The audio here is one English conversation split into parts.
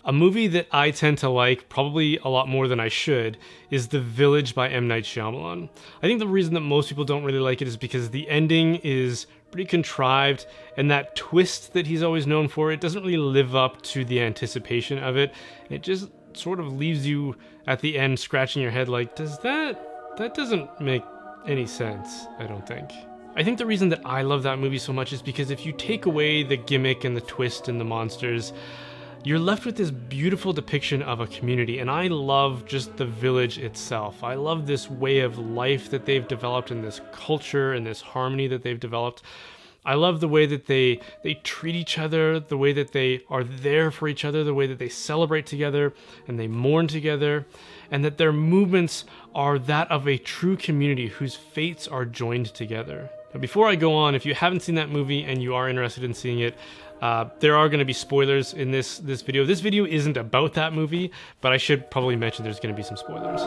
A movie that I tend to like, probably a lot more than I should, is The Village by M. Night Shyamalan. I think the reason that most people don't really like it is because the ending is pretty contrived, and that twist that he's always known for, it doesn't really live up to the anticipation of it. It just sort of leaves you at the end scratching your head like, that doesn't make any sense, I don't think. I think the reason that I love that movie so much is because if you take away the gimmick and the twist and the monsters, you're left with this beautiful depiction of a community, and I love just the village itself. I love this way of life that they've developed and this culture and this harmony that they've developed. I love the way that they treat each other, the way that they are there for each other, the way that they celebrate together and they mourn together, and that their movements are that of a true community whose fates are joined together. Now, before I go on, if you haven't seen that movie and you are interested in seeing it, there are going to be spoilers in this video. This video isn't about that movie, but I should probably mention there's going to be some spoilers.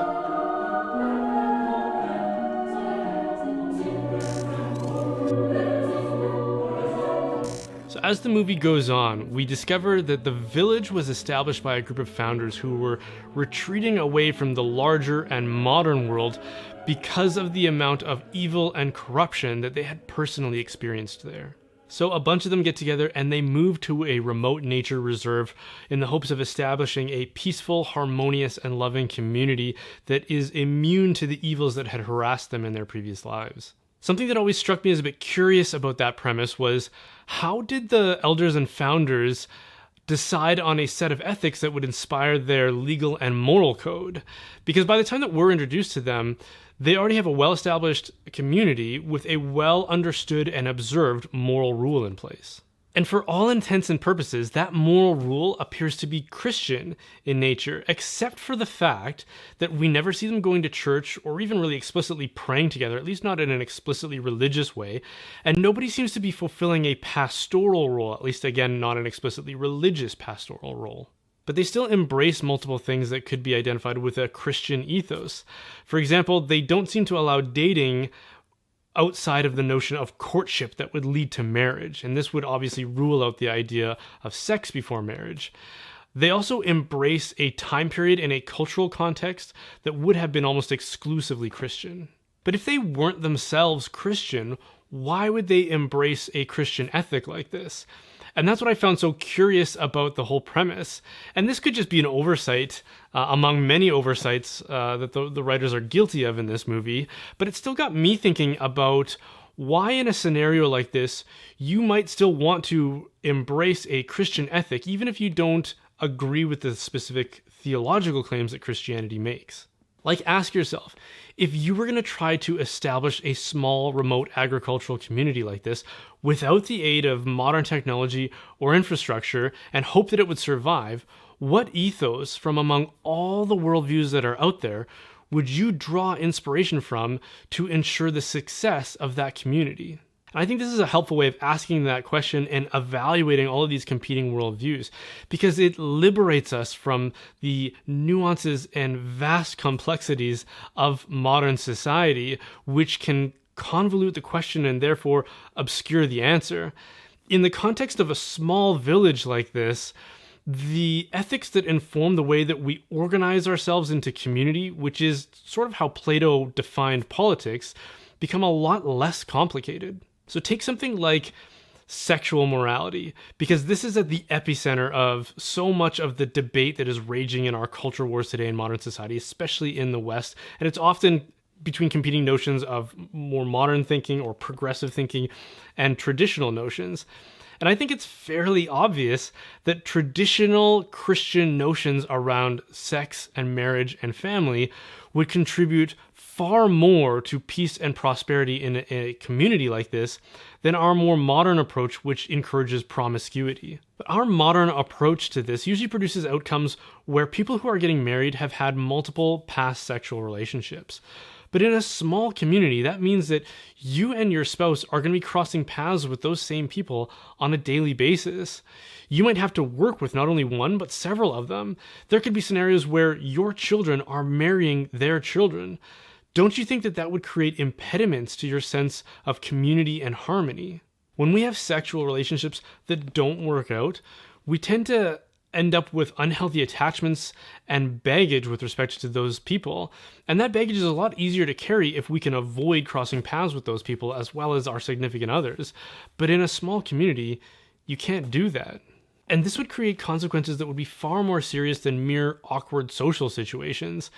So as the movie goes on, we discover that the village was established by a group of founders who were retreating away from the larger and modern world because of the amount of evil and corruption that they had personally experienced there. So a bunch of them get together and they move to a remote nature reserve in the hopes of establishing a peaceful, harmonious, and loving community that is immune to the evils that had harassed them in their previous lives. Something that always struck me as a bit curious about that premise was, how did the elders and founders decide on a set of ethics that would inspire their legal and moral code? Because by the time that we're introduced to them, they already have a well-established community with a well-understood and observed moral rule in place. And for all intents and purposes, that moral rule appears to be Christian in nature, except for the fact that we never see them going to church or even really explicitly praying together, at least not in an explicitly religious way, and nobody seems to be fulfilling a pastoral role, at least again, not an explicitly religious pastoral role. But they still embrace multiple things that could be identified with a Christian ethos. For example, they don't seem to allow dating outside of the notion of courtship that would lead to marriage, and this would obviously rule out the idea of sex before marriage. They also embrace a time period and a cultural context that would have been almost exclusively Christian. But if they weren't themselves Christian, why would they embrace a Christian ethic like this? And that's what I found so curious about the whole premise. And this could just be an oversight among many oversights that the writers are guilty of in this movie, but it still got me thinking about why in a scenario like this, you might still want to embrace a Christian ethic, even if you don't agree with the specific theological claims that Christianity makes. Like, ask yourself, if you were going to try to establish a small, remote agricultural community like this without the aid of modern technology or infrastructure and hope that it would survive, what ethos from among all the worldviews that are out there would you draw inspiration from to ensure the success of that community? And I think this is a helpful way of asking that question and evaluating all of these competing worldviews, because it liberates us from the nuances and vast complexities of modern society, which can convolute the question and therefore obscure the answer. In the context of a small village like this, the ethics that inform the way that we organize ourselves into community, which is sort of how Plato defined politics, become a lot less complicated. So take something like sexual morality, because this is at the epicenter of so much of the debate that is raging in our culture wars today in modern society, especially in the West. And it's often between competing notions of more modern thinking or progressive thinking and traditional notions. And I think it's fairly obvious that traditional Christian notions around sex and marriage and family would contribute far more to peace and prosperity in a community like this than our more modern approach, which encourages promiscuity. But our modern approach to this usually produces outcomes where people who are getting married have had multiple past sexual relationships. But in a small community, that means that you and your spouse are going to be crossing paths with those same people on a daily basis. You might have to work with not only one, but several of them. There could be scenarios where your children are marrying their children. Don't you think that that would create impediments to your sense of community and harmony? When we have sexual relationships that don't work out, we tend to end up with unhealthy attachments and baggage with respect to those people. And that baggage is a lot easier to carry if we can avoid crossing paths with those people as well as our significant others. But in a small community, you can't do that. And this would create consequences that would be far more serious than mere awkward social situations.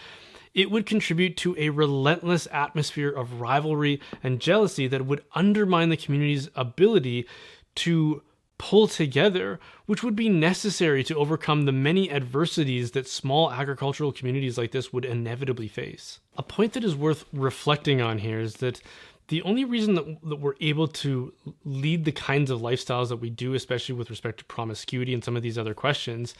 It would contribute to a relentless atmosphere of rivalry and jealousy that would undermine the community's ability to pull together, which would be necessary to overcome the many adversities that small agricultural communities like this would inevitably face. A point that is worth reflecting on here is that the only reason that we're able to lead the kinds of lifestyles that we do, especially with respect to promiscuity and some of these other questions,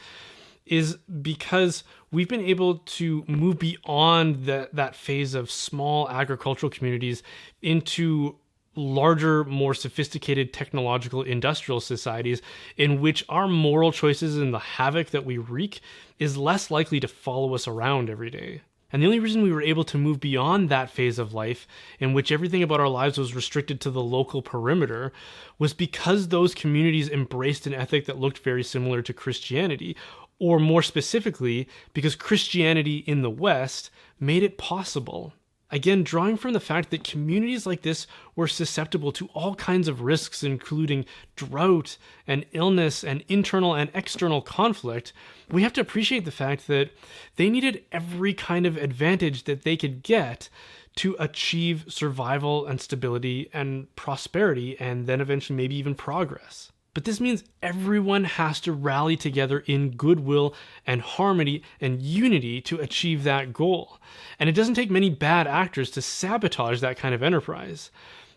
is because we've been able to move beyond that phase of small agricultural communities into larger, more sophisticated technological industrial societies in which our moral choices and the havoc that we wreak is less likely to follow us around every day. And the only reason we were able to move beyond that phase of life in which everything about our lives was restricted to the local perimeter was because those communities embraced an ethic that looked very similar to Christianity, or more specifically, because Christianity in the West made it possible. Again, drawing from the fact that communities like this were susceptible to all kinds of risks, including drought and illness and internal and external conflict, we have to appreciate the fact that they needed every kind of advantage that they could get to achieve survival and stability and prosperity, and then eventually maybe even progress. But this means everyone has to rally together in goodwill and harmony and unity to achieve that goal. And it doesn't take many bad actors to sabotage that kind of enterprise.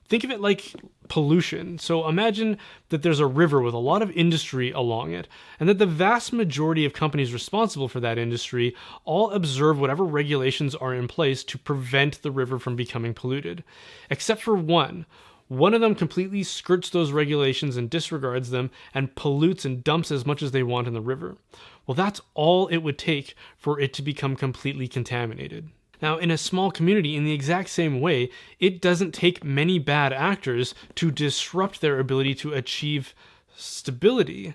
Think of it like pollution. So imagine that there's a river with a lot of industry along it, and that the vast majority of companies responsible for that industry all observe whatever regulations are in place to prevent the river from becoming polluted. Except for one. One of them completely skirts those regulations and disregards them and pollutes and dumps as much as they want in the river. Well, that's all it would take for it to become completely contaminated. Now, in a small community, in the exact same way, it doesn't take many bad actors to disrupt their ability to achieve stability.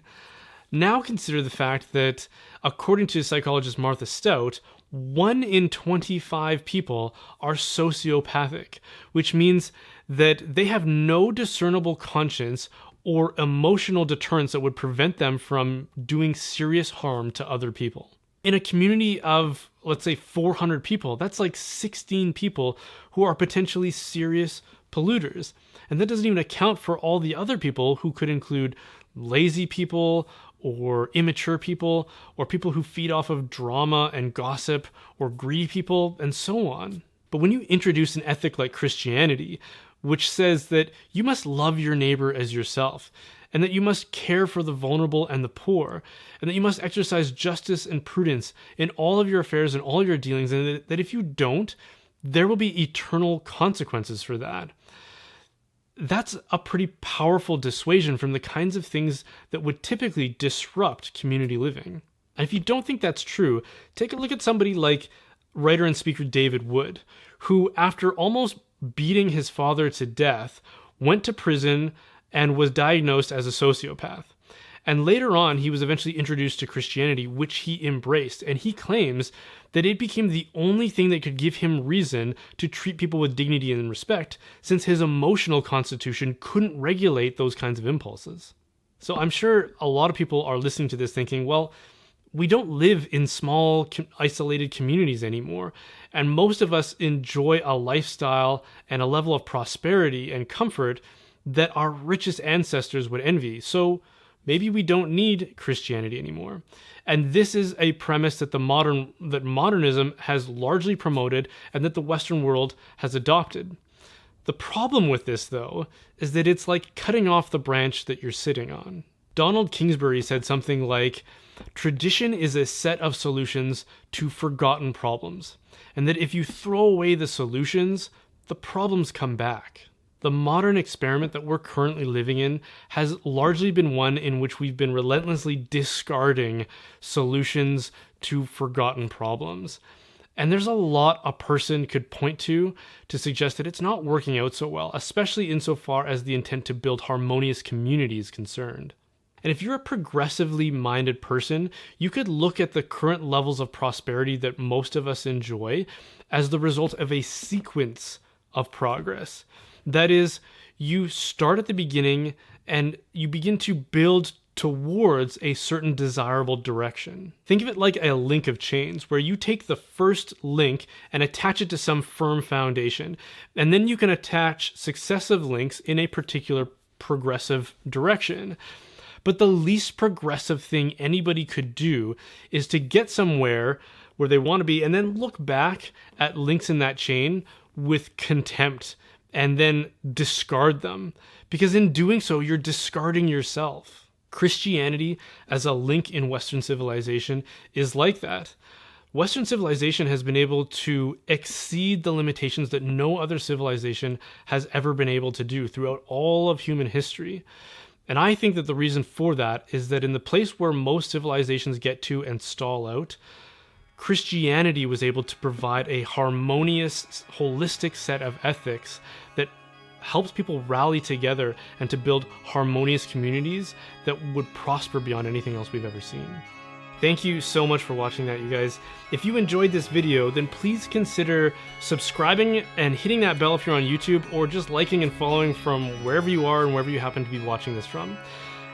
Now consider the fact that, according to psychologist Martha Stout, 1 in 25 people are sociopathic, which means that they have no discernible conscience or emotional deterrence that would prevent them from doing serious harm to other people. In a community of, let's say, 400 people, that's like 16 people who are potentially serious polluters. And that doesn't even account for all the other people who could include lazy people or immature people or people who feed off of drama and gossip or greedy people and so on. But when you introduce an ethic like Christianity, which says that you must love your neighbor as yourself, and that you must care for the vulnerable and the poor, and that you must exercise justice and prudence in all of your affairs and all your dealings, and that if you don't, there will be eternal consequences for that. That's a pretty powerful dissuasion from the kinds of things that would typically disrupt community living. And if you don't think that's true, take a look at somebody like writer and speaker David Wood, who, after almost beating his father to death, went to prison and was diagnosed as a sociopath. And later on, he was eventually introduced to Christianity, which he embraced. And he claims that it became the only thing that could give him reason to treat people with dignity and respect, since his emotional constitution couldn't regulate those kinds of impulses. So I'm sure a lot of people are listening to this thinking, well, we don't live in small, isolated communities anymore. And most of us enjoy a lifestyle and a level of prosperity and comfort that our richest ancestors would envy. So maybe we don't need Christianity anymore. And this is a premise that modernism has largely promoted and that the Western world has adopted. The problem with this, though, is that it's like cutting off the branch that you're sitting on. Donald Kingsbury said something like, "Tradition is a set of solutions to forgotten problems, and that if you throw away the solutions, the problems come back." The modern experiment that we're currently living in has largely been one in which we've been relentlessly discarding solutions to forgotten problems. And there's a lot a person could point to suggest that it's not working out so well, especially insofar as the intent to build harmonious community is concerned. And if you're a progressively minded person, you could look at the current levels of prosperity that most of us enjoy as the result of a sequence of progress. That is, you start at the beginning and you begin to build towards a certain desirable direction. Think of it like a link of chains, where you take the first link and attach it to some firm foundation, and then you can attach successive links in a particular progressive direction. But the least progressive thing anybody could do is to get somewhere where they want to be and then look back at links in that chain with contempt and then discard them, because in doing so, you're discarding yourself. Christianity as a link in Western civilization is like that. Western civilization has been able to exceed the limitations that no other civilization has ever been able to do throughout all of human history. And I think that the reason for that is that in the place where most civilizations get to and stall out, Christianity was able to provide a harmonious, holistic set of ethics that helps people rally together and to build harmonious communities that would prosper beyond anything else we've ever seen. Thank you so much for watching that, you guys. If you enjoyed this video, then please consider subscribing and hitting that bell if you're on YouTube, or just liking and following from wherever you are and wherever you happen to be watching this from.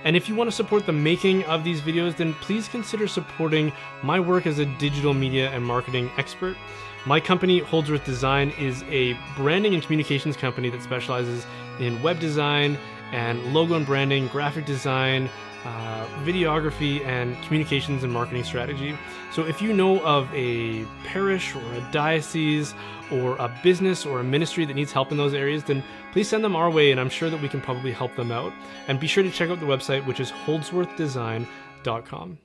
And if you want to support the making of these videos, then please consider supporting my work as a digital media and marketing expert. My company, Holdsworth Design, is a branding and communications company that specializes in web design and logo and branding, graphic design, videography, and communications and marketing strategy. So if you know of a parish or a diocese or a business or a ministry that needs help in those areas, then please send them our way, and I'm sure that we can probably help them out. And be sure to check out the website, which is holdsworthdesign.com.